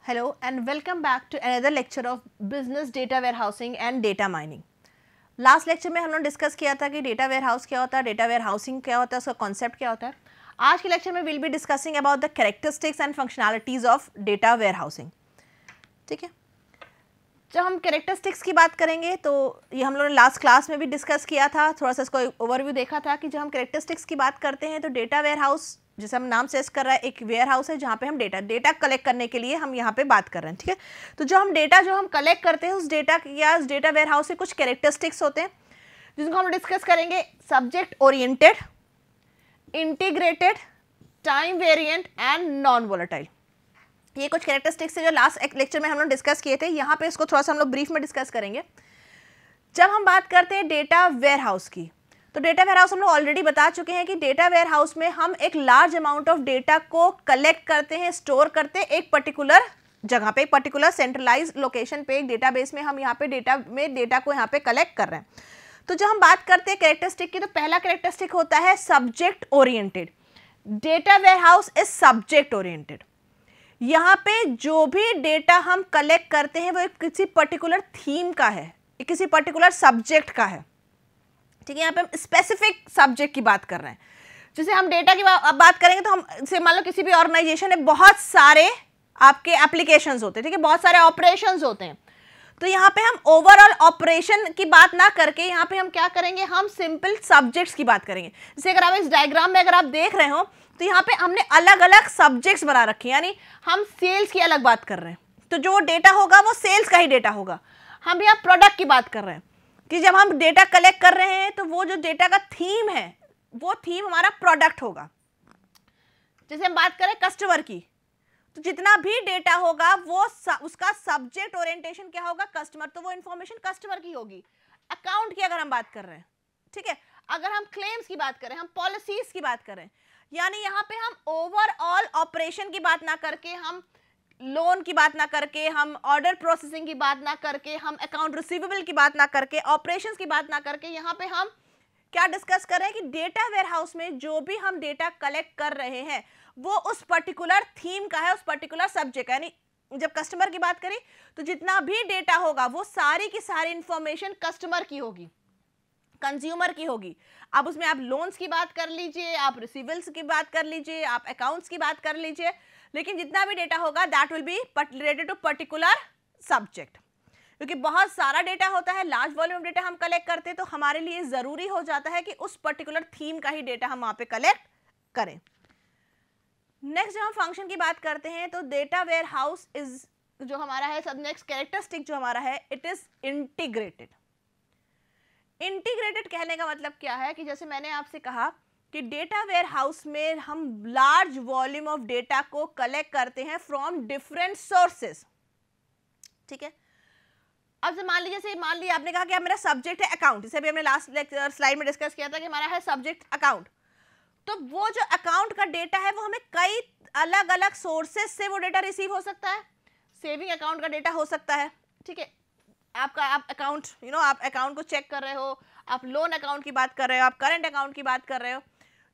Hello and welcome back to another lecture of business data warehousing and data mining. Last lecture में हम लोग discuss किया था कि डेटा वेयरहाउस क्या होता है, डेटा वेयरहाउसिंग क्या होता है, उसका कॉन्सेप्ट क्या होता है. आज के लेक्चर में will be discussing about the characteristics and functionalities of data warehousing. ठीक है, जब हम कैरेक्टरिस्टिक्स की बात करेंगे तो ये हम लोगों ने लास्ट क्लास में भी डिस्कस किया था, थोड़ा सा इसको ओवरव्यू देखा था कि जब हम कैरेक्टरिस्टिक्स की बात करते हैं तो डेटा वेयरहाउस, जैसे हम नाम से कर रहा है, एक वेयर हाउस है जहाँ पे हम डेटा कलेक्ट करने के लिए हम यहाँ पे बात कर रहे हैं. ठीक है, तो जो हम कलेक्ट करते हैं उस डेटा या उस डेटा वेयर हाउस से कुछ कैरेक्टरिस्टिक्स होते हैं जिनको हम डिस्कस करेंगे. Subject oriented, integrated, time variant and non volatile. ये कुछ कैरेक्टरिस्टिक्स है जो लास्ट लेक्चर में हम लोग डिस्कस किए थे. यहाँ पे इसको थोड़ा सा हम लोग ब्रीफ में डिस्कस करेंगे. जब हम बात करते हैं डेटा वेयर हाउस की, तो डेटा वेयरहाउस हम लोग ऑलरेडी बता चुके हैं कि डेटा वेयरहाउस में हम एक लार्ज अमाउंट ऑफ डेटा को कलेक्ट करते हैं, स्टोर करते हैं एक पर्टिकुलर जगह पे, एक पर्टिकुलर सेंट्रलाइज लोकेशन पे, एक डेटाबेस में हम यहाँ पे डेटा को यहाँ पे कलेक्ट कर रहे हैं. तो जब हम बात करते हैं कैरेक्टरिस्टिक की, तो पहला कैरेक्टरिस्टिक होता है subject oriented. Data warehouse is subject oriented. यहाँ पे जो भी डेटा हम कलेक्ट करते हैं वो किसी पर्टिकुलर थीम का है, किसी पर्टिकुलर सब्जेक्ट का है. ठीक है, यहाँ पे हम स्पेसिफिक सब्जेक्ट की बात कर रहे हैं. जैसे हम डेटा की बात करेंगे तो हम से मान लो किसी भी ऑर्गेनाइजेशन में बहुत सारे आपके एप्लीकेशंस होते हैं, ठीक है, बहुत सारे ऑपरेशंस होते हैं. तो यहाँ पे हम ओवरऑल ऑपरेशन की बात ना करके यहाँ पे हम क्या करेंगे, हम सिंपल सब्जेक्ट्स की बात करेंगे. जैसे अगर आप इस डायग्राम में अगर आप देख रहे हो तो यहाँ पे हमने अलग अलग सब्जेक्ट्स बना रखे हैं, यानी हम सेल्स की अलग बात कर रहे हैं तो जो डेटा होगा वो सेल्स का ही डेटा होगा. हम यहाँ प्रोडक्ट की बात कर रहे हैं कि जब हम डेटा कलेक्ट कर रहे हैं तो वो जो डेटा का थीम है वो थीम हमारा प्रोडक्ट होगा. जैसे हम बात करें कस्टमर की, तो जितना भी डेटा होगा वो उसका सब्जेक्ट ओरिएंटेशन क्या होगा, कस्टमर, तो वो इंफॉर्मेशन कस्टमर की होगी. अकाउंट की अगर हम बात कर रहे हैं, ठीक है, अगर हम क्लेम्स की बात करें, हम पॉलिसीज की बात करें, यानी यहाँ पे हम ओवरऑल ऑपरेशन की बात ना करके, हम लोन की बात ना करके, हम ऑर्डर प्रोसेसिंग की बात ना करके, हम अकाउंट रिसीवेबल की बात ना करके, ऑपरेशंस की बात ना करके, यहाँ पे हम क्या डिस्कस कर रहे हैं कि डेटा वेयरहाउस में जो भी हम डेटा कलेक्ट कर रहे हैं वो उस पर्टिकुलर थीम का है, उस पर्टिकुलर सब्जेक्ट का. यानी जब कस्टमर की बात करें तो जितना भी डेटा होगा वो सारी की सारी इंफॉर्मेशन कस्टमर की होगी, कंज्यूमर की होगी. अब उसमें आप लोन्स की बात कर लीजिए, आप रिसीवेबल्स की बात कर लीजिए, आप अकाउंट्स की बात कर लीजिए, लेकिन जितना भी डेटा होगा that will be related to particular subject. क्योंकि बहुत सारा डेटा होता है, लार्ज वॉल्यूम डेटा हम कलेक्ट करते हैं तो हमारे लिए जरूरी हो जाता है कि उस पर्टिकुलर थीम का ही डेटा हम वहां पे कलेक्ट करें. नेक्स्ट जब हम फंक्शन की बात करते हैं तो डेटा वेयर हाउस इज जो हमारा है, सब नेक्स्ट कैरेक्टरिस्टिक जो हमारा है, इट इज इंटीग्रेटेड. इंटीग्रेटेड कहने का मतलब क्या है कि जैसे मैंने आपसे कहा कि डेटा वेयर हाउस में हम लार्ज वॉल्यूम ऑफ डेटा को कलेक्ट करते हैं फ्रॉम डिफरेंट सोर्सेस. ठीक है, अब मान लीजिए आपने कहा कि मेरा सब्जेक्ट है अकाउंट, जैसे अभी हमने लास्ट लेक्चर स्लाइड में डिस्कस किया था कि हमारा है सब्जेक्ट अकाउंट. तो वो जो अकाउंट का डेटा है वो हमें कई अलग अलग सोर्सेस से वो डेटा रिसीव हो सकता है. सेविंग अकाउंट का डेटा हो सकता है, ठीक है, आप अकाउंट आप अकाउंट को चेक कर रहे हो, आप लोन अकाउंट की बात कर रहे हो, आप करंट अकाउंट की बात कर रहे हो.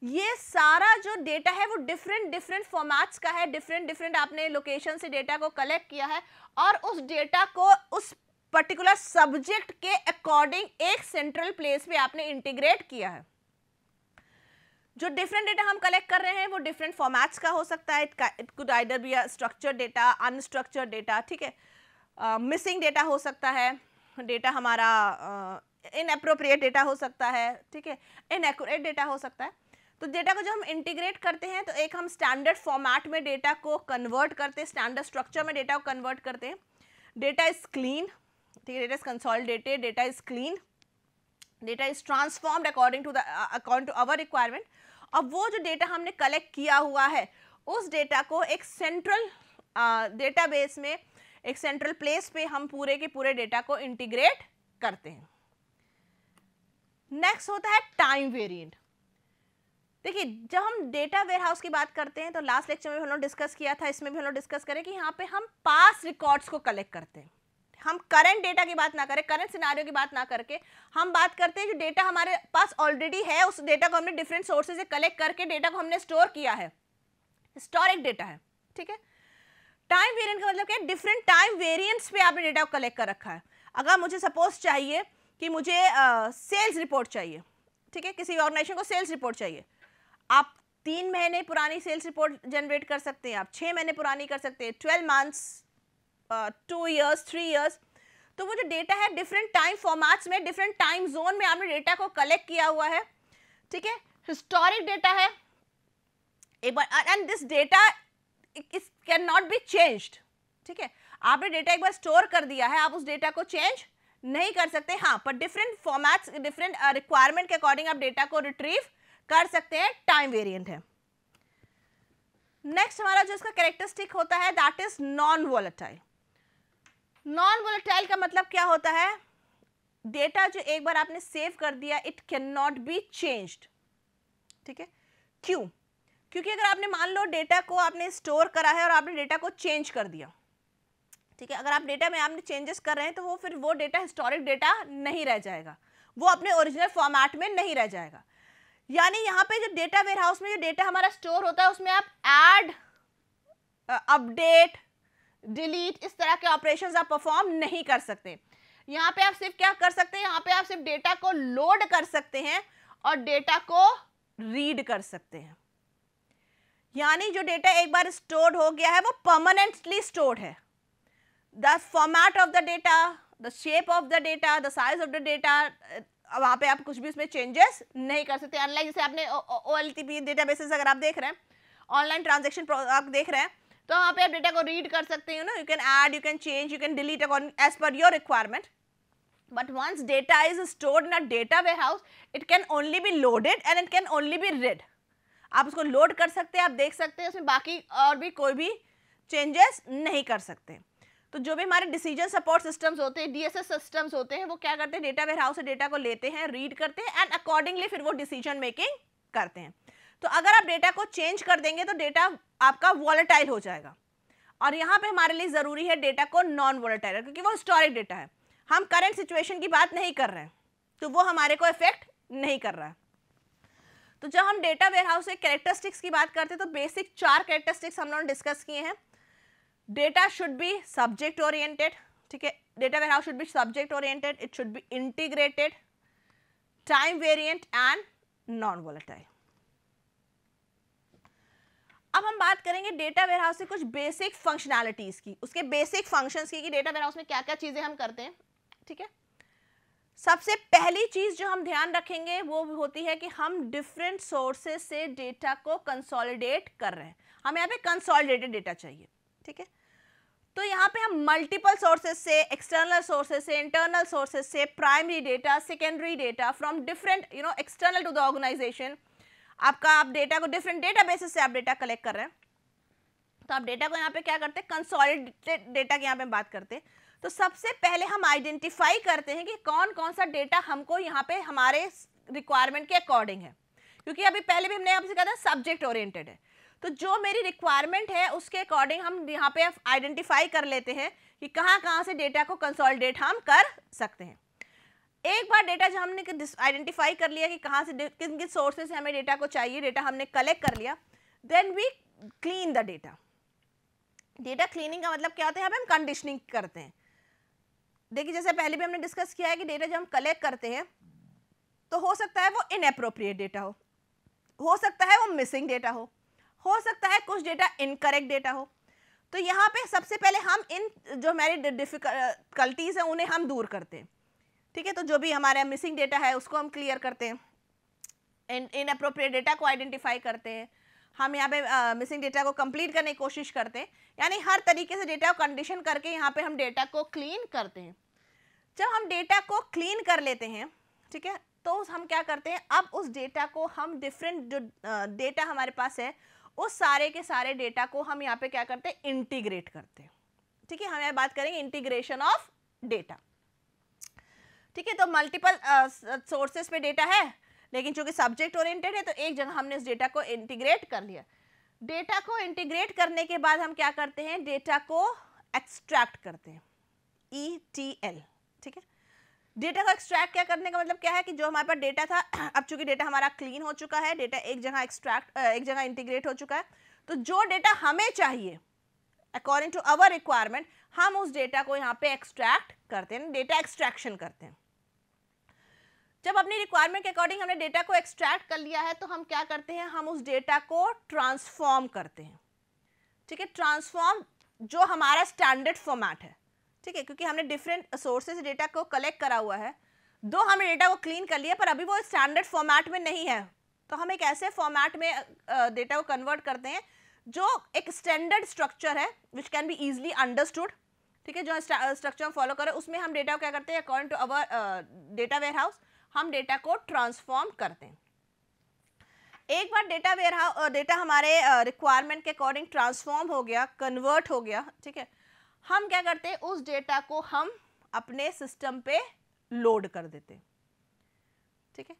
ये सारा जो डेटा है वो डिफरेंट फॉर्मेट्स का है, डिफरेंट आपने लोकेशन से डेटा को कलेक्ट किया है और उस डेटा को उस पर्टिकुलर सब्जेक्ट के अकॉर्डिंग एक सेंट्रल प्लेस पे आपने इंटीग्रेट किया है. जो डिफरेंट डेटा हम कलेक्ट कर रहे हैं वो डिफरेंट फॉर्मेट्स का हो सकता है. It could either be structured data, unstructured data, ठीक है, मिसिंग डेटा हो सकता है, डेटा हमारा इनएप्रोप्रिएट डेटा हो सकता है, ठीक है, इनएक्यूरेट डेटा हो सकता है. तो डेटा को जब हम इंटीग्रेट करते हैं तो एक हम स्टैंडर्ड फॉर्मेट में डेटा को कन्वर्ट करते हैं, स्टैंडर्ड स्ट्रक्चर में डेटा को कन्वर्ट करते हैं. डेटा इज क्लीन, ठीक है, data is consolidated, data is clean, data is transformed according to our requirement. अब वो जो डेटा हमने कलेक्ट किया हुआ है उस डेटा को एक सेंट्रल डेटाबेस में, एक सेंट्रल प्लेस पे हम पूरे के पूरे डेटा को इंटीग्रेट करते हैं. नेक्स्ट होता है टाइम वेरिएंट. देखिए, जब हम डेटा वेयरहाउस की बात करते हैं तो लास्ट लेक्चर में हम लोग डिस्कस किया था, इसमें भी हम लोग डिस्कस करें कि यहाँ पे हम पास्ट रिकॉर्ड्स को कलेक्ट करते हैं. हम करंट डेटा की बात ना करें, करंट सिनारियो की बात ना करके हम बात करते हैं जो डेटा हमारे पास ऑलरेडी है, उस डेटा को हमने डिफरेंट सोर्सेज से कलेक्ट करके डेटा को हमने स्टोर किया है, हिस्टोरिक डेटा है. ठीक है, टाइम वेरिएंट का मतलब क्या है, डिफरेंट टाइम वेरिएंट्स पे आपने डेटा को कलेक्ट कर रखा है। अगर मुझे सपोज चाहिए कि मुझे सेल्स रिपोर्ट चाहिए, ठीक है, किसी ऑर्गेनाइजेशन को सेल्स रिपोर्ट चाहिए, आप 3 महीने पुरानी सेल्स रिपोर्ट जनरेट कर सकते हैं, आप 6 महीने पुरानी कर सकते हैं, 12 मंथ्स, 2 ईयर्स, 3 ईयर्स। तो वो जो डेटा है डिफरेंट टाइम फॉर्मेट्स में, डिफरेंट टाइम जोन में आपने डेटा को कलेक्ट किया हुआ है, ठीक है, हिस्टोरिक डेटा है एक बार, and this data it can not be changed, ठीक है, आपने डेटा एक बार स्टोर कर दिया है, आप उस डेटा को चेंज नहीं कर सकते, हाँ, पर डिफरेंट फॉर्मेट्स, डिफरेंट रिक्वायरमेंट के अकॉर्डिंग आप डेटा को रिट्रीव कर सकते हैं, टाइम वेरिएंट है। नेक्स्ट हमारा जो इसका कैरेक्टरिस्टिक होता है that is non volatile. Non volatile का मतलब क्या होता है, डेटा जो एक बार आपने सेव कर दिया it can not be changed, ठीक है, क्यों? क्योंकि अगर आपने मान लो डेटा को आपने स्टोर करा है और आपने डेटा को चेंज कर दिया, ठीक है, अगर आप डेटा में आपने चेंजेस कर रहे हैं तो वो फिर वो डेटा हिस्टोरिक डेटा नहीं रह जाएगा, वो अपने ओरिजिनल फॉर्मेट में नहीं रह जाएगा। यानी यहाँ पे जो डेटा वेयरहाउस में जो डेटा हमारा स्टोर होता है उसमें आप ऐड, अपडेट, डिलीट, इस तरह के ऑपरेशंस आप परफॉर्म नहीं कर सकते। यहाँ पे आप सिर्फ क्या कर सकते हैं, यहाँ पे आप सिर्फ डेटा को लोड कर सकते हैं और डेटा को रीड कर सकते हैं। यानी जो डेटा एक बार स्टोर्ड हो गया है वो परमानेंटली स्टोर्ड है। The format of the data, the shape of the data, the size of the data, वहाँ पे आप कुछ भी उसमें चेंजेस नहीं कर सकते। अनलाइक जैसे आपने OLTP डेटाबेसेस अगर आप देख रहे हैं, ऑनलाइन ट्रांजेक्शन आप देख रहे हैं, तो वहाँ पे आप डेटा को रीड कर सकते हैं, you can add, you can change, you can delete according as per your requirement. But once data is stored in a data warehouse it can only be loaded and it can only be read. आप उसको load कर सकते हैं, आप देख सकते हैं, उसमें बाकी और भी कोई भी चेंजेस नहीं कर सकते। तो जो भी हमारे डिसीजन सपोर्ट सिस्टम्स होते हैं, DSS सिस्टम्स होते हैं, वो क्या करते हैं, डेटा वेयरहाउस से डेटा को लेते हैं, रीड करते हैं एंड अकॉर्डिंगली फिर वो डिसीजन मेकिंग करते हैं। तो अगर आप डेटा को चेंज कर देंगे तो डेटा आपका वॉलेटाइल हो जाएगा, और यहाँ पे हमारे लिए ज़रूरी है डेटा को नॉन वॉलेटाइल, क्योंकि वो हिस्टोरिक डेटा है, हम करंट सिचुएशन की बात नहीं कर रहे हैं, तो वो हमारे को इफेक्ट नहीं कर रहा है। तो जब हम डेटा वेयरहाउस के कैरेक्टरिस्टिक्स की बात करते हैं तो बेसिक 4 कैरेक्टरिस्टिक्स हम लोगों ने डिस्कस किए हैं। Data should be subject oriented, ठीक है, data warehouse should be subject oriented, it should be integrated, time variant and non volatile. अब हम बात करेंगे डेटा वेयरहाउस से कुछ बेसिक फंक्शनैलिटीज की, उसके बेसिक फंक्शंस की, कि डेटा वेयरहाउस में क्या क्या चीजें हम करते हैं, ठीक है। सबसे पहली चीज जो हम ध्यान रखेंगे वो होती है कि हम डिफरेंट सोर्सेज से डेटा को कंसोलिडेट कर रहे हैं, हमें यहाँ पे कंसोलिडेटेड डेटा चाहिए, ठीक है। तो यहाँ पे हम मल्टीपल सोर्सेज से, एक्सटर्नल सोर्सेज से, इंटरनल सोर्सेज से, primary data, secondary data from different external to the organisation, आप डेटा को डिफरेंट डेटाबेसेस से आप डेटा कलेक्ट कर रहे हैं। तो आप डेटा को यहाँ पे क्या करते हैं, कंसोलिडेटेड डेटा की यहाँ पे बात करते हैं। तो सबसे पहले हम आइडेंटिफाई करते हैं कि कौन कौन सा डेटा हमको यहाँ पे हमारे रिक्वायरमेंट के अकॉर्डिंग है, क्योंकि अभी पहले भी हमने आपसे कहा था सब्जेक्ट ओरिएंटेड है। तो जो मेरी रिक्वायरमेंट है उसके अकॉर्डिंग हम यहाँ पे आइडेंटिफाई कर लेते हैं कि कहाँ से डेटा को कंसोलिडेट हम कर सकते हैं। एक बार डेटा जो हमने आइडेंटिफाई कर लिया कि कहाँ से, किन किन सोर्सेज से हमें डेटा को चाहिए, डेटा हमने कलेक्ट कर लिया, then we clean the data. Data cleaning का मतलब क्या होता है, यहाँ पे हम कंडीशनिंग करते हैं। देखिए जैसे पहले भी हमने डिस्कस किया है कि डेटा जब हम कलेक्ट करते हैं तो हो सकता है वो इनएप्रोप्रिएट डेटा हो सकता है वो मिसिंग डेटा हो सकता है कुछ डेटा इनकरेक्ट डेटा हो। तो यहाँ पे सबसे पहले हम इन जो हमारी डिफिकल्टीज हैं उन्हें हम दूर करते हैं, ठीक है। तो जो भी हमारे मिसिंग डेटा है उसको हम क्लियर करते हैं, इनएप्रोप्रिएट डेटा को आइडेंटिफाई करते हैं, हम यहाँ पे मिसिंग डेटा को कंप्लीट करने की कोशिश करते हैं, यानी हर तरीके से डेटा को कंडीशन करके यहाँ पे हम डेटा को क्लीन करते हैं। जब हम डेटा को क्लीन कर लेते हैं, ठीक है, तो हम क्या करते हैं, अब उस डेटा को हम डिफरेंट जो डेटा हमारे पास है उस सारे के सारे डेटा को हम यहाँ पे क्या करते हैं, इंटीग्रेट करते हैं, ठीक है। हम यहाँ बात करेंगे इंटीग्रेशन ऑफ डेटा, ठीक है। तो मल्टीपल सोर्सेस पे डेटा है, लेकिन चूंकि सब्जेक्ट ओरिएंटेड है तो एक जगह हमने इस डेटा को इंटीग्रेट कर लिया। डेटा को इंटीग्रेट करने के बाद हम क्या करते हैं, डेटा को एक्सट्रैक्ट करते हैं, ETL, ठीक है। डेटा को एक्सट्रैक्ट क्या करने का मतलब क्या है कि जो हमारे पास डेटा था, अब चूंकि डेटा हमारा क्लीन हो चुका है, डेटा एक जगह इंटीग्रेट हो चुका है, तो जो डेटा हमें चाहिए अकॉर्डिंग टू आवर रिक्वायरमेंट हम उस डेटा को यहाँ पे एक्सट्रैक्ट करते हैं, डेटा एक्सट्रैक्शन करते हैं। जब अपनी रिक्वायरमेंट के अकॉर्डिंग हमने डेटा को एक्सट्रैक्ट कर लिया है तो हम क्या करते हैं, हम उस डेटा को ट्रांसफॉर्म करते हैं। ठीक है, ट्रांसफॉर्म जो हमारा स्टैंडर्ड फॉर्मेट है, ठीक है, क्योंकि हमने डिफरेंट सोर्सेज से डेटा को कलेक्ट करा हुआ है, दो हमने डेटा को क्लीन कर लिया पर अभी वो स्टैंडर्ड फॉर्मेट में नहीं है, तो हम एक ऐसे फॉर्मेट में डेटा को कन्वर्ट करते हैं जो एक स्टैंडर्ड स्ट्रक्चर है which can be easily understood. ठीक है, जो स्ट्रक्चर हम फॉलो करें उसमें हम डेटा को क्या करते हैं, according to our data warehouse हम डेटा को ट्रांसफॉर्म करते हैं। एक बार डेटा हमारे रिक्वायरमेंट के अकॉर्डिंग ट्रांसफॉर्म हो गया, कन्वर्ट हो गया, ठीक है, हम क्या करते हैं, उस डेटा को हम अपने सिस्टम पे लोड कर देते हैं। ठीक है,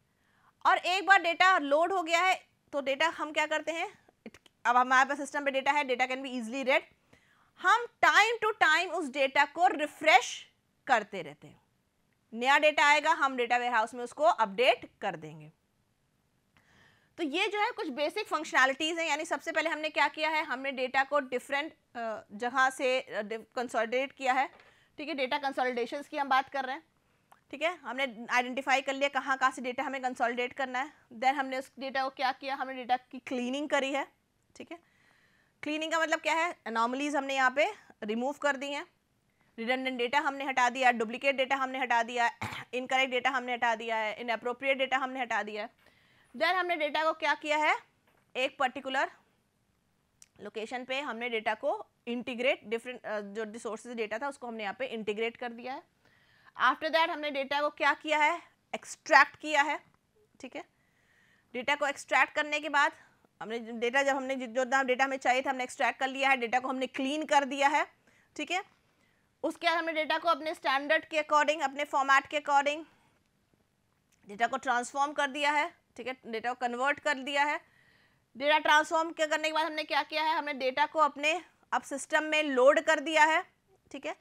और एक बार डेटा लोड हो गया है तो डेटा हम क्या करते हैं, अब हमारे पास सिस्टम पे डेटा है, data can be easily red, हम टाइम टू टाइम उस डेटा को रिफ्रेश करते रहते हैं। नया डेटा आएगा, हम डेटा वेयरहाउस में उसको अपडेट कर देंगे। तो ये जो है कुछ बेसिक फंक्शनैलिटीज हैं, यानी सबसे पहले हमने क्या किया है, हमने डेटा को डिफरेंट जगह से कंसोलिडेट किया है। ठीक है, डेटा कंसोलिडेशंस की हम बात कर रहे हैं। ठीक है, हमने आइडेंटिफाई कर लिया कहाँ से डेटा हमें कंसोलिडेट करना है, देन हमने उस डेटा को क्या किया, हमने डेटा की क्लीनिंग करी है। ठीक है, क्लीनिंग का मतलब क्या है, एनॉमलीज हमने यहाँ पे रिमूव कर दी हैं, रिडंडेंट डेटा हमने हटा दिया, डुप्लीकेट डेटा हमने हटा दिया, इनकरेक्ट डेटा हमने हटा दिया है, इनअप्रोप्रिएट डेटा हमने हटा दिया है। देन हमने डेटा को क्या किया है, एक पर्टिकुलर लोकेशन पे हमने डेटा को इंटीग्रेट, डिफरेंट जो रिसोर्सेज डेटा था उसको हमने यहाँ पे इंटीग्रेट कर दिया है। आफ्टर दैट हमने डेटा को क्या किया है, एक्सट्रैक्ट किया है। ठीक है, डेटा को एक्सट्रैक्ट करने के बाद हमने डेटा, जब हमने जो डेटा हमें चाहिए था हमने एक्सट्रैक्ट कर लिया है, डेटा को हमने क्लीन कर दिया है। ठीक है, उसके बाद हमने डेटा को अपने स्टैंडर्ड के अकॉर्डिंग, अपने फॉर्मेट के अकॉर्डिंग डेटा को ट्रांसफॉर्म कर दिया है। ठीक है, डेटा को कन्वर्ट कर दिया है। डेटा ट्रांसफॉर्म करने के बाद हमने क्या किया है, हमने डेटा को अपने अब सिस्टम में लोड कर दिया है। ठीक है,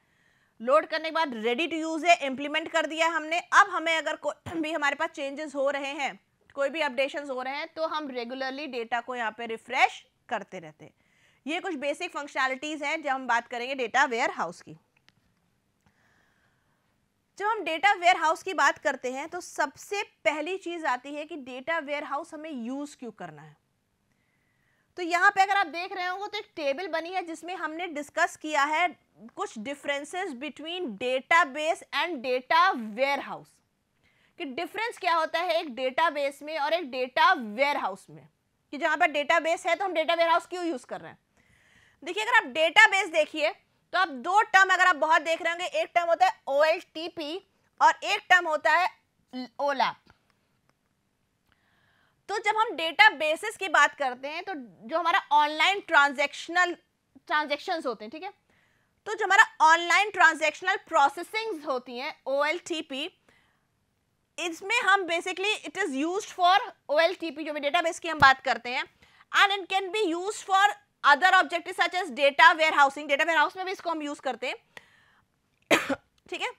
लोड करने के बाद रेडी टू यूज है, इम्प्लीमेंट कर दिया है हमने। अब हमें अगर कोई भी हमारे पास चेंजेस हो रहे हैं, कोई भी अपडेशंस हो रहे हैं, तो हम रेगुलरली डेटा को यहाँ पे रिफ्रेश करते रहते हैं। ये कुछ बेसिक फंक्शनैलिटीज हैं जब हम बात करेंगे डेटा वेयर हाउस की। जब हम डेटा वेयर हाउस की बात करते हैं तो सबसे पहली चीज आती है कि डेटा वेयर हाउस हमें यूज क्यों करना है। तो यहाँ पे अगर आप देख रहे होंगे तो एक टेबल बनी है जिसमें हमने डिस्कस किया है कुछ differences between database and data warehouse, कि डिफरेंस क्या होता है एक डेटाबेस में और एक डेटा वेयर हाउस में, कि जहाँ पर डेटाबेस है तो हम डेटा वेयर हाउस क्यों यूज कर रहे हैं। देखिए, अगर आप डेटाबेस देखिए तो आप दो टर्म अगर आप बहुत देख रहे होंगे, एक टर्म होता है OLTP और एक टर्म होता है OLAP। तो जब हम डेटाबेसेस की बात करते हैं तो जो हमारा ऑनलाइन ट्रांजैक्शंस होते हैं, ठीक है, तो जो हमारा ऑनलाइन ट्रांजैक्शनल प्रोसेसिंग्स होती हैं OLTP, इसमें हम basically it is used for OLTP जो भी डेटाबेस की हम बात करते हैं, and it can be used for other objective such as data warehousing. Data warehouse में भी इसको हम यूज करते हैं। ठीक है,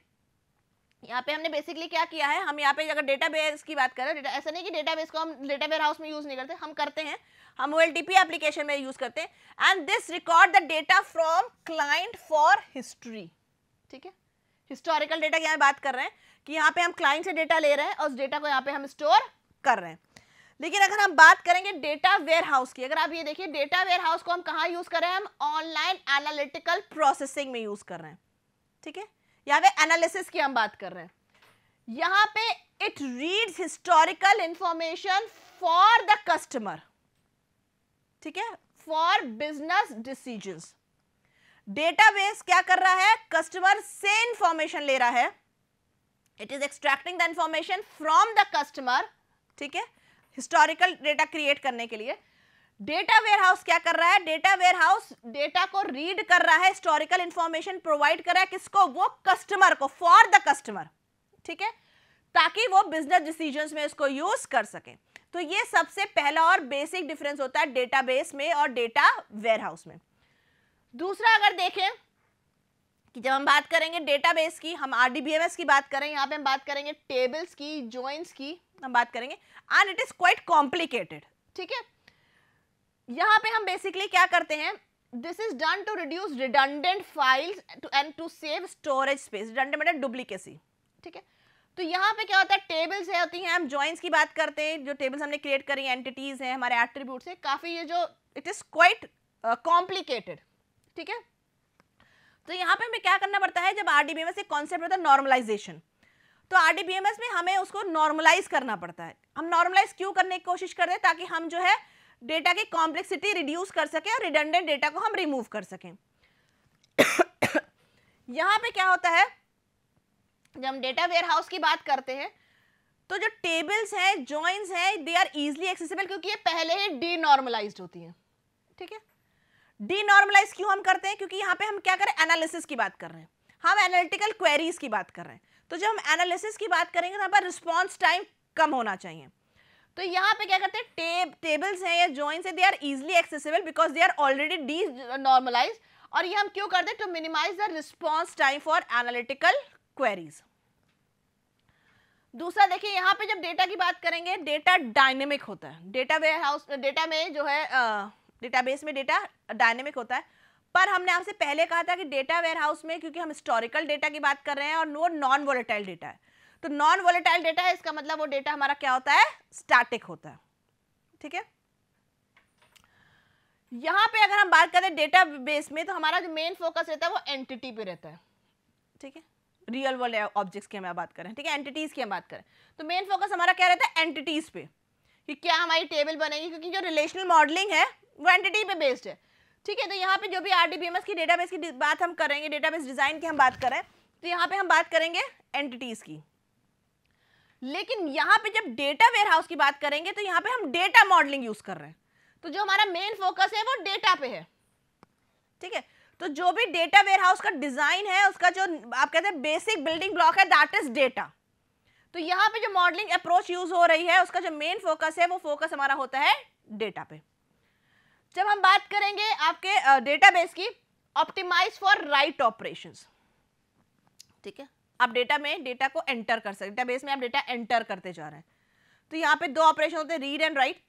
यहाँ पे हमने बेसिकली क्या किया है, हम यहाँ पे अगर डेटाबेस की बात करें, ऐसा नहीं कि डेटाबेस को हम डेटा वेयर हाउस में यूज नहीं करते, हम करते हैं, हम OLTP एप्लीकेशन में यूज करते हैं। And this record the data from client for history. ठीक है, हिस्टोरिकल डेटा की यहाँ बात कर रहे हैं कि यहाँ पे हम क्लाइंट से डेटा ले रहे हैं और उस डेटा को यहाँ पे हम स्टोर कर रहे हैं। लेकिन अगर हम बात करेंगे डेटा वेयर हाउस की, अगर आप ये देखिए डेटा वेयर हाउस को हम कहाँ यूज कर रहे हैं, हम ऑनलाइन एनालिटिकल प्रोसेसिंग में यूज कर रहे हैं। ठीक है, यहाँ पे एनालिसिस की हम बात कर रहे हैं। यहाँ पे it reads historical information for the customer. ठीक है, फॉर बिजनेस डिसीजंस। डेटाबेस क्या कर रहा है, कस्टमर से इंफॉर्मेशन ले रहा है, it is extracting the information from the customer. ठीक है, हिस्टोरिकल डेटा क्रिएट करने के लिए। डेटा वेयर हाउस क्या कर रहा है, डेटा वेयर हाउस डेटा को रीड कर रहा है, हिस्टोरिकल इंफॉर्मेशन प्रोवाइड कर रहा है, किसको, वो कस्टमर को, फॉर द कस्टमर। ठीक है, ताकि वो बिजनेस डिसीजंस में इसको यूज कर सके। तो ये सबसे पहला और बेसिक डिफरेंस होता है डेटाबेस में और डेटा वेयर हाउस में। दूसरा अगर देखें कि जब हम बात करेंगे डेटाबेस की, हम RDBMS की बात करें, यहाँ पे हम बात करेंगे टेबल्स की, जॉइंस की हम बात करेंगे, and it is quite complicated. ठीक है, यहाँ पे हम बेसिकली क्या करते हैं, this is done to reduce redundant files and to save storage space. Redundant मतलब डुप्लीकेसी, ठीक है। तो यहाँ पे क्या होता है, टेबल्स है होती हैं, हम जॉइंस की बात करते हैं, जो टेबल्स हमने क्रिएट करी, एंटिटीज हैं, हमारे एट्रीब्यूट्स हैं, काफ़ी ये जो इट इज़ क्वाइट कॉम्प्लिकेटेड, ठीक है। तो यहाँ पे हमें क्या करना पड़ता है, जब आरडीबीएमएस एक कॉन्सेप्ट होता है नॉर्मलाइजेशन, तो आरडीबीएमएस में हमें उसको नॉर्मलाइज करना पड़ता है। हम नॉर्मलाइज क्यों करने की कोशिश करते हैं, ताकि हम जो है डेटा की कॉम्प्लेक्सिटी रिड्यूस कर सकें और रिडंडेंट डेटा को हम रिमूव कर सकें। यहाँ पे क्या होता है, जब हम डेटा वेयरहाउस की बात करते हैं तो जो टेबल्स हैं, जॉइंस हैं, दे आर इजीली एक्सेसिबल, क्योंकि ये पहले ही डीनॉर्मलाइज्ड होती हैं, ठीक है। डीनॉर्मलाइज क्यों हम करते हैं, क्योंकि यहाँ पे हम क्या करें, एनालिसिस की बात कर रहे हैं, हम एनालिटिकल क्वेरीज की बात कर रहे हैं। तो जब हम एनालिसिस की बात करेंगे तो यहाँ पर रिस्पॉन्स टाइम कम होना चाहिए। तो यहाँ पे क्या करते हैं, टेबल्स हैं या जॉइंस हैं, they are easily accessible because they are already denormalised. और ये हम क्यों करते हैं, to minimise the response time for analytical queries. दूसरा देखिए, यहाँ पे जब डेटा की बात करेंगे, डेटा डायनेमिक होता है। डेटा वेयरहाउस, डेटा में जो है डेटाबेस में डेटा डायनेमिक होता है, पर हमने आपसे पहले कहा था कि डेटा वेयरहाउस में, क्योंकि हम हिस्टोरिकल डेटा की बात कर रहे हैं और वो नॉन वोलेटाइल डेटा है, तो नॉन वोलेटाइल डेटा है, इसका मतलब वो डेटा हमारा क्या होता है, स्टैटिक होता है, ठीक है। यहाँ पे अगर हम बात करें डेटा बेस में, तो हमारा जो मेन फोकस रहता है वो एंटिटी पे रहता है, ठीक है। रियल वर्ल्ड ऑब्जेक्ट्स की हम बात करें, ठीक है, एंटिटीज की हम बात करें, तो मेन फोकस हमारा क्या रहता है, एंटिटीज पे, कि क्या हमारी टेबल बनेगी, क्योंकि जो रिलेशनल मॉडलिंग है वो एंटिटी पे बेस्ड है, ठीक है। तो यहाँ पे जो भी आरडीबीएमएस की डेटाबेस की बात हम करेंगे, डेटाबेस डिजाइन की हम बात करें, तो यहाँ पे हम बात करेंगे एंटिटीज की। लेकिन यहाँ पे जब डेटा वेयरहाउस की बात करेंगे तो यहाँ पे हम डेटा मॉडलिंग यूज कर रहे हैं, तो जो हमारा मेन फोकस है वो डेटा पे है, ठीक है। तो जो भी डेटा वेयरहाउस का डिजाइन है, उसका जो आप कहते हैं बेसिक बिल्डिंग ब्लॉक है, दैट इज डेटा। तो यहाँ पे जो मॉडलिंग अप्रोच यूज हो रही है, उसका जो मेन फोकस है वो फोकस हमारा होता है डेटा पे। जब हम बात करेंगे आपके डेटाबेस की, ऑप्टिमाइज फॉर राइट ऑपरेशंस, ठीक है। आप डेटा में डेटा को एंटर कर सकते, डेटाबेस में आप डेटा एंटर करते जा रहे हैं, तो यहाँ पे दो ऑपरेशन होते हैं, read and right.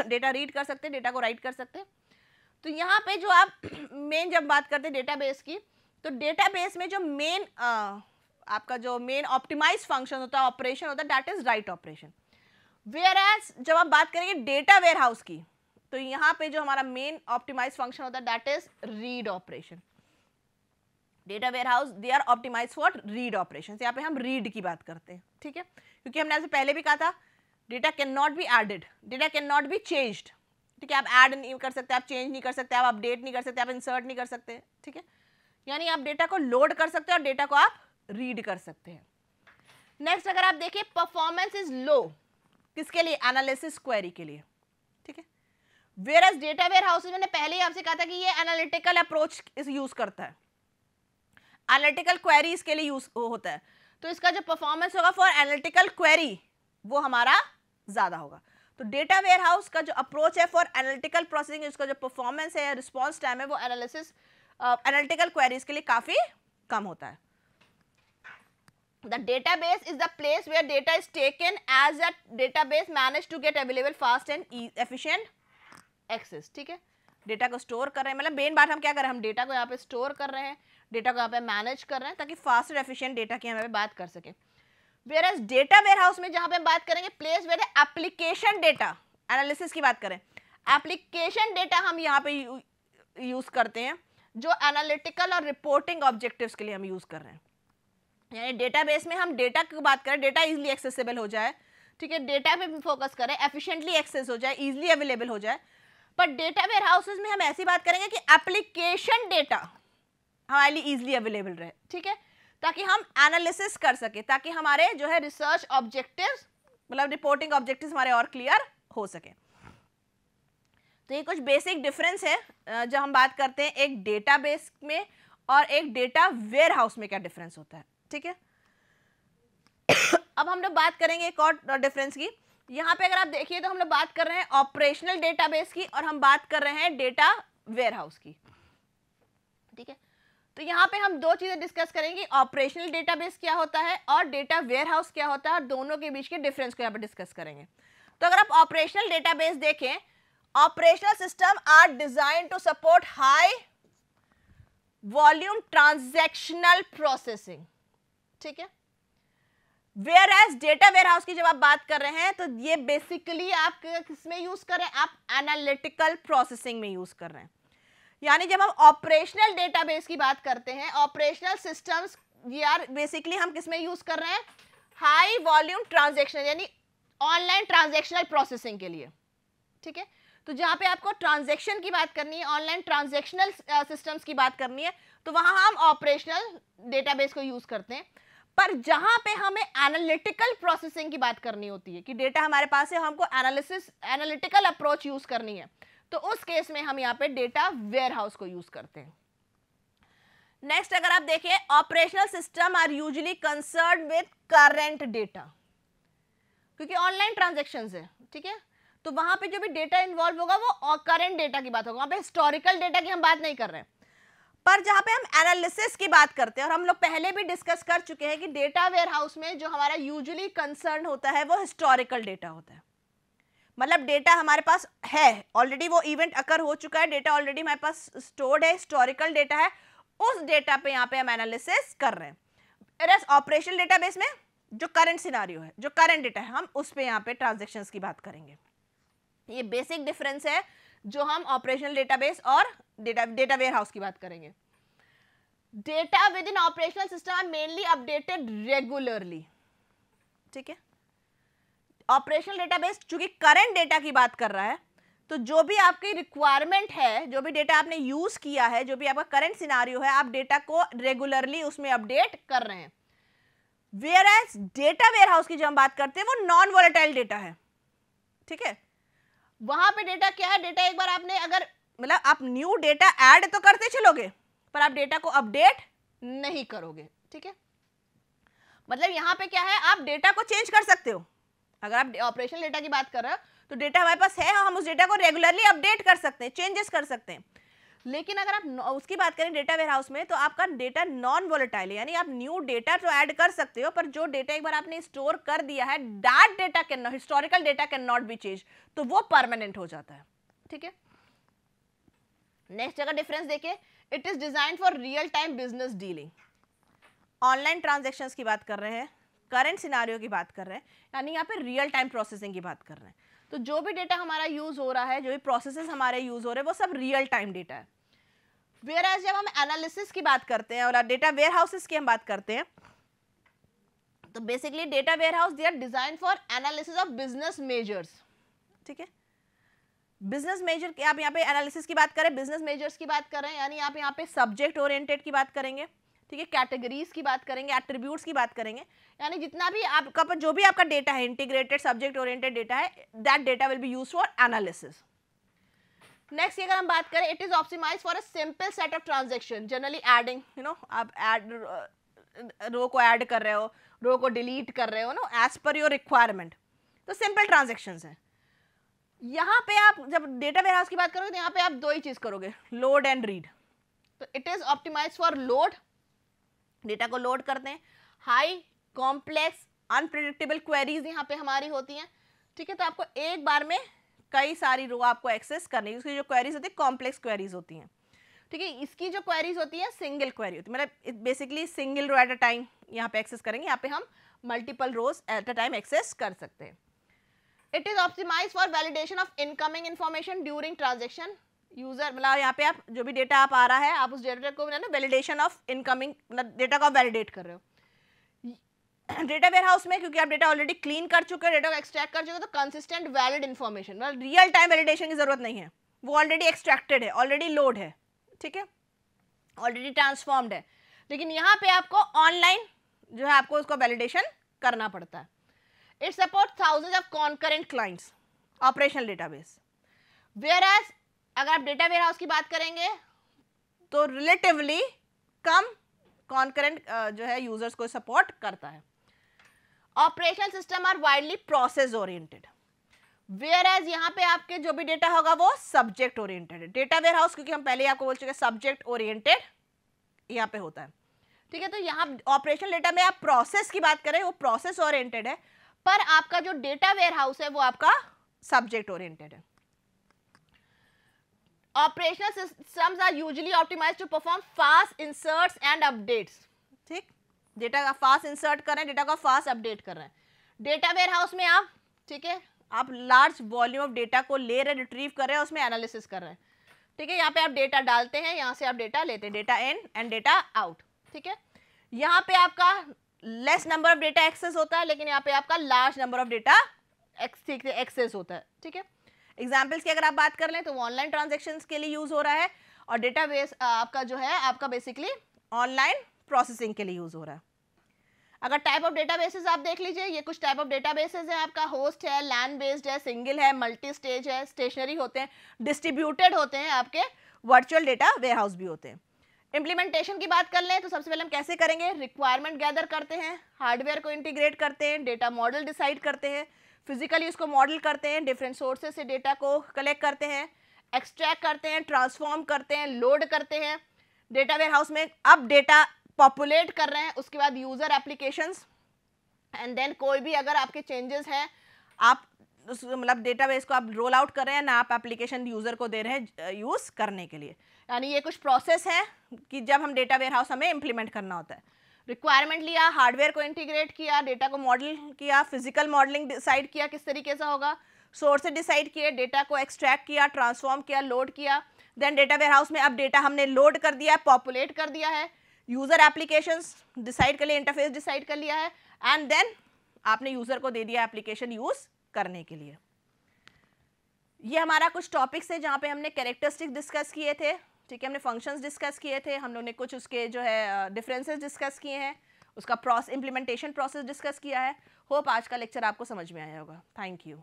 Data read कर सकते हैं, डेटा को राइट कर सकते हैं। तो यहाँ पे जो आप मेन जब बात करते हैं डेटाबेस की, तो डेटाबेस में जो मेन आपका जो मेन ऑप्टिमाइज फंक्शन होता है, ऑपरेशन होता है, that is write operation. Whereas जब आप बात करेंगे डेटा वेयरहाउस की, तो यहाँ पे जो हमारा मेन ऑप्टिमाइज फंक्शन होता है, that is read operation. Data warehouse they are optimise for read operation, यहाँ पे हम रीड की बात करते हैं, ठीक है। क्योंकि हमने आपसे पहले भी कहा था, data can not be added, data can not be changed, ठीक है। आप ऐड नहीं कर सकते, आप चेंज नहीं कर सकते, आप अपडेट नहीं कर सकते, आप इंसर्ट नहीं कर सकते, ठीक है। यानी आप डेटा को लोड कर सकते हैं और डेटा को आप रीड कर सकते हैं। नेक्स्ट अगर आप देखिए, परफॉर्मेंस इज लो, किसके लिए, एनालिसिस क्वेरी के लिए, ठीक है। वेयर एज डेटा वेयरहाउसेस, मैंने पहले ही आपसे कहा था कि ये एनालिटिकल अप्रोच इस यूज करता है, एनालिटिकल क्वेरीज के लिए यूज होता है, तो इसका जो परफॉर्मेंस होगा फॉर एनालिटिकल क्वेरी वो हमारा ज्यादा होगा। तो डेटा वेयरहाउस का जो अप्रोच है फॉर एनालिटिकल प्रोसेसिंग, उसका जो परफॉर्मेंस है, रिस्पॉन्स टाइम है, वो एनालिसिस एनालिटिकल क्वेरीज के लिए काफी कम होता है। The database is the place where data is taken as a database managed to get available fast and efficient access, ठीक है। डेटा को स्टोर कर रहे हैं, मतलब मेन बात हम क्या कर रहे हैं, हम डेटा को यहाँ पे स्टोर कर रहे हैं, डेटा को यहाँ पे मैनेज कर रहे हैं, ताकि फास्ट और एफिशिएंट डेटा की हमें बात कर सके। वेयर एज डेटा वेयरहाउस में जहाँ पे हम बात करेंगे, place where application data analysis की बात करें, एप्लीकेशन डेटा हम यहाँ पे यूज करते हैं, जो एनालिटिकल और रिपोर्टिंग ऑब्जेक्टिव्स के लिए हम यूज कर रहे हैं। यानी डेटाबेस में हम डेटा की बात करें, डेटा इजीली एक्सेसिबल हो जाए, ठीक है, डेटा पे फोकस करें, एफिशिएंटली एक्सेस हो जाए, इजीली अवेलेबल हो जाए। पर डेटा वेयरहाउसेस में हम ऐसी बात करेंगे कि एप्लीकेशन डेटा हमारे लिए इजीली अवेलेबल रहे, ठीक है, ताकि हम एनालिसिस कर सके, ताकि हमारे जो है रिसर्च ऑब्जेक्टिव्स, मतलब रिपोर्टिंग ऑब्जेक्टिव्स हमारे और क्लियर हो सके। तो ये कुछ बेसिक डिफरेंस है जब हम बात करते हैं एक डेटाबेस में और एक डेटा वेयरहाउस में क्या डिफरेंस होता है, ठीक है। अब हम लोग बात करेंगे एक और डिफरेंस की। यहाँ पे अगर आप देखिए तो हम लोग बात कर रहे हैं ऑपरेशनल डेटाबेस की और हम बात कर रहे हैं डेटा वेयरहाउस की, ठीक है। तो यहाँ पे हम दो चीजें डिस्कस करेंगे, ऑपरेशनल डेटाबेस क्या होता है और डेटा वेयरहाउस क्या होता है, और दोनों के बीच के डिफरेंस को यहाँ पे डिस्कस करेंगे। तो अगर आप ऑपरेशनल डेटाबेस देखें, operational system are design to support high volume transactional processing, ठीक है। Whereas data warehouse की जब आप बात कर रहे हैं तो ये बेसिकली आप किसमें यूज कर रहे हैं, आप एनालिटिकल प्रोसेसिंग में यूज कर रहे हैं। यानी जब हम ऑपरेशनल डेटाबेस की बात करते हैं, ऑपरेशनल सिस्टम्स यार बेसिकली हम किसमें यूज कर रहे हैं, हाई वॉल्यूम ट्रांजैक्शन यानी ऑनलाइन ट्रांजैक्शनल प्रोसेसिंग के लिए, ठीक है। तो जहां पे आपको ट्रांजैक्शन की बात करनी है, ऑनलाइन ट्रांजैक्शनल सिस्टम्स की बात करनी है, तो वहां हम ऑपरेशनल डेटाबेस को यूज करते हैं। पर जहां पे हमें एनालिटिकल प्रोसेसिंग की बात करनी होती है कि डेटा हमारे पास है, हमको एनालिटिकल अप्रोच यूज करनी है, तो उस केस में हम यहाँ पे डेटा वेयरहाउस को यूज करते हैं। नेक्स्ट अगर आप देखिए, operational system are usually concern with current data, क्योंकि ऑनलाइन ट्रांजैक्शंस है, ठीक है। तो वहां पे जो भी डेटा इन्वॉल्व होगा वो करंट डेटा की बात होगा, वहां पे हिस्टोरिकल डेटा की हम बात नहीं कर रहे हैं। पर जहां पे हम एनालिसिस की बात करते हैं, और हम लोग पहले भी डिस्कस कर चुके हैं कि डेटा वेयरहाउस में जो हमारा यूजुअली कंसर्न होता है वो हिस्टोरिकल डेटा होता है। मतलब डेटा हमारे पास है ऑलरेडी, वो इवेंट अकर हो चुका है, डेटा ऑलरेडी हमारे पास स्टोर्ड है, हिस्टोरिकल डेटा है, उस डेटा पे यहाँ पे हम एनालिसिस कर रहे हैं। ऑपरेशनल डेटाबेस में जो करंट सिनारियो है, जो करंट डेटा है, हम उस पे यहाँ पे ट्रांजैक्शंस की बात करेंगे। ये बेसिक डिफरेंस है जो हम ऑपरेशनल डेटाबेस और डेटा वेयरहाउस की बात करेंगे। Data within operational system are mainly updated regularly, ठीक है। ऑपरेशनल डेटाबेस चूंकि करंट डेटा की बात कर रहा है, तो जो भी आपकी रिक्वायरमेंट है, जो भी डेटा आपने यूज किया है, जो भी आपका करंट सिनारियो है, आप डेटा को रेगुलरली उसमें अपडेट कर रहे हैं। वेयर एज डेटा वेयरहाउस की जब हम बात करते हैं वो नॉन वोलेटाइल डेटा है, ठीक है। वहां पे डेटा क्या है, डेटा एक बार आपने अगर मतलब आप न्यू डेटा ऐड तो करते चलोगे पर आप डेटा को अपडेट नहीं करोगे, ठीक है। मतलब यहां पे क्या है, आप डेटा को चेंज कर सकते हो। अगर आप ऑपरेशनल डेटा की बात कर रहे हो तो डेटा हमारे पास है, हम उस डेटा को रेगुलरली अपडेट कर सकते हैं, चेंजेस कर सकते हैं। लेकिन अगर आप उसकी बात करें डेटा वेयरहाउस में, तो आपका डेटा नॉन वोलेटाइल है, यानी आप न्यू डेटा तो ऐड कर सकते हो, पर जो डेटा एक बार आपने स्टोर कर दिया है, that data can historical data can not B change, तो वो परमानेंट हो जाता है, ठीक है। नेक्स्ट अगर डिफरेंस देखें, it is design for real time business dealing. Online transactions की बात कर रहे हैं, करंट सिनारियो की बात कर रहे हैं, यानी यहाँ पे रियल टाइम प्रोसेसिंग की बात कर रहे हैं। तो जो भी डेटा हमारा यूज हो रहा है, जो भी प्रोसेसेस हमारे यूज हो रहे हैं, वो सब रियल टाइम डेटा है। वेयर एज जब हम एनालिसिस की बात करते हैं और डेटा वेयर हाउसेस की हम बात करते हैं, तो basically data warehouse they are design for analysis of business measures, ठीक है। बिजनेस मेजर की आप यहाँ पे एनालिसिस की बात करें, बिजनेस मेजर्स की बात कर रहे हैं, यानी आप यहाँ पे सब्जेक्ट ओरिएंटेड की बात करेंगे, ठीक है, कैटेगरीज की बात करेंगे, एट्रीब्यूट्स की बात करेंगे, यानी जितना भी आपका जो भी आपका डेटा है, इंटीग्रेटेड सब्जेक्ट ओरिएंटेड डेटा है, that data will be used for analysis. Next अगर हम बात करें, it is optimised for a simple set of transaction, generally adding, you know, आप ऐड रो को ऐड कर रहे हो, रो को डिलीट कर रहे हो ना, एज पर योर रिक्वायरमेंट, तो सिंपल ट्रांजैक्शंस हैं। यहाँ पे आप जब डेटा वेयरहाउस की बात करोगे तो यहाँ पे आप दो ही चीज करोगे, लोड एंड रीड। तो it is optimised for load, data को लोड करते हैं, हाई कॉम्प्लेक्स अनप्रेडिक्टेबल क्वेरीज यहाँ पे हमारी होती हैं, ठीक है। तो आपको एक बार में कई सारी रो आपको एक्सेस करनी है, उसकी जो क्वेरीज होती है कॉम्प्लेक्स क्वेरीज होती हैं, ठीक है। इसकी जो क्वेरीज होती है सिंगल क्वेरी होती है, मतलब basically single row at a time यहाँ पे एक्सेस करेंगे, यहाँ पे हम multiple rows at a time access कर सकते हैं। It is optimised for validation of incoming information during transaction. User मतलब यहाँ पे आप जो भी डेटा आप आ रहा है, आप उस डेटा को वैलिडेशन ऑफ इनकमिंग, मतलब डेटा को आप वैलिडेट कर रहे हो। डेटा वेयरहाउस में क्योंकि आप डेटा ऑलरेडी क्लीन कर चुके हो, डेटा को एक्सट्रैक्ट कर चुके हो, तो कंसिस्टेंट वैलिड इन्फॉर्मेशन, मतलब रियल टाइम वैलिडेशन की जरूरत नहीं है, वो ऑलरेडी एक्सट्रैक्टेड है, ऑलरेडी लोड है, ठीक है, ऑलरेडी ट्रांसफॉर्म्ड है। लेकिन यहाँ पे आपको ऑनलाइन जो है आपको उसको वैलिडेशन करना पड़ता है। It support thousands of concurrent clients, operational database. Whereas अगर आप डेटा वेयरहाउस की बात करेंगे तो रिलेटिवली कम कॉन्करेंट जो है यूजर्स को सपोर्ट करता है। Operational system are widely process oriented, whereas यहाँ पे आपके जो भी डेटा होगा वो सब्जेक्ट ओरिएंटेड है। डेटा वेयरहाउस क्योंकि हम पहले आपको बोल चुके हैं सब्जेक्ट ओरिएंटेड यहाँ पे होता है, ठीक है। तो यहाँ ऑपरेशनल डेटा में आप प्रोसेस की बात करें, वो प्रोसेस ओरिएंटेड है, पर आपका जो डेटा वेयरहाउस है वो आपका सब्जेक्ट ओरिएंटेड है। Operational systems are usually optimised to perform fast inserts and updates. ठीक, डेटा का फास्ट इंसर्ट कर रहे हैं, डेटा का फास्ट अपडेट कर रहे हैं। डेटा वेयर हाउस में आप, ठीक है, आप लार्ज वॉल्यूम ऑफ डेटा को ले रहे हैं, रिट्रीव कर रहे हैं, उसमें एनालिसिस कर रहे हैं। ठीक है, यहाँ पे आप डेटा डालते हैं, यहाँ से आप डेटा लेते हैं, data in and data out. ठीक है, यहाँ पे आपका less number of data access होता है, लेकिन यहाँ पे आपका large number of data access होता है। ठीक है, एग्जाम्पल्स की अगर आप बात कर लें तो वो ऑनलाइन ट्रांजेक्शन्स के लिए यूज हो रहा है, और डेटा बेस आपका जो है आपका बेसिकली ऑनलाइन प्रोसेसिंग के लिए यूज हो रहा है। अगर टाइप ऑफ डेटाबेसेस आप देख लीजिए, ये कुछ टाइप ऑफ डेटाबेसेस है, आपका होस्ट है, लैन बेस्ड है, सिंगल है, मल्टी स्टेज है, स्टेशनरी होते हैं, डिस्ट्रीब्यूटेड होते हैं, आपके वर्चुअल डेटा वेयरहाउस भी होते हैं। इम्प्लीमेंटेशन की बात कर लें तो सबसे पहले हम कैसे करेंगे, रिक्वायरमेंट गैदर करते हैं, हार्डवेयर को इंटीग्रेट करते हैं, डेटा मॉडल डिसाइड करते हैं, फिजिकली उसको मॉडल करते हैं, डिफरेंट सोर्सेज से डेटा को कलेक्ट करते हैं, एक्सट्रैक्ट करते हैं, ट्रांसफॉर्म करते हैं, लोड करते हैं डेटा वेयरहाउस में। अब डेटा पॉपुलेट कर रहे हैं, उसके बाद यूजर एप्लीकेशंस, एंड देन कोई भी अगर आपके चेंजेस हैं, आप मतलब डेटाबेस को आप रोल आउट कर रहे हैं ना, आप एप्लीकेशन यूजर को दे रहे हैं यूज करने के लिए। यानी ये कुछ प्रोसेस है कि जब हम डेटा वेयरहाउस हमें इंप्लीमेंट करना होता है। रिक्वायरमेंट लिया, हार्डवेयर को इंटीग्रेट किया, डेटा को मॉडल किया, फिजिकल मॉडलिंग डिसाइड किया किस तरीके से होगा, सोर्सेज डिसाइड किए, डेटा को एक्सट्रैक्ट किया, ट्रांसफॉर्म किया, लोड किया, देन डेटा वेयरहाउस में अब डेटा हमने लोड कर दिया, पॉपुलेट कर दिया है, यूजर एप्लीकेशंस डिसाइड कर लिया, इंटरफेस डिसाइड कर लिया है, एंड देन आपने यूजर को दे दिया एप्लीकेशन यूज करने के लिए। ये हमारा कुछ टॉपिक्स है जहाँ पे हमने कैरेक्टरिस्टिक डिस्कस किए थे। ठीक है, हमने फंक्शंस डिस्कस किए थे, हम लोगों ने कुछ उसके जो है डिफरेंसेस डिस्कस किए हैं, उसका इम्प्लीमेंटेशन प्रोसेस डिस्कस किया है। होप आज का लेक्चर आपको समझ में आया होगा। Thank you.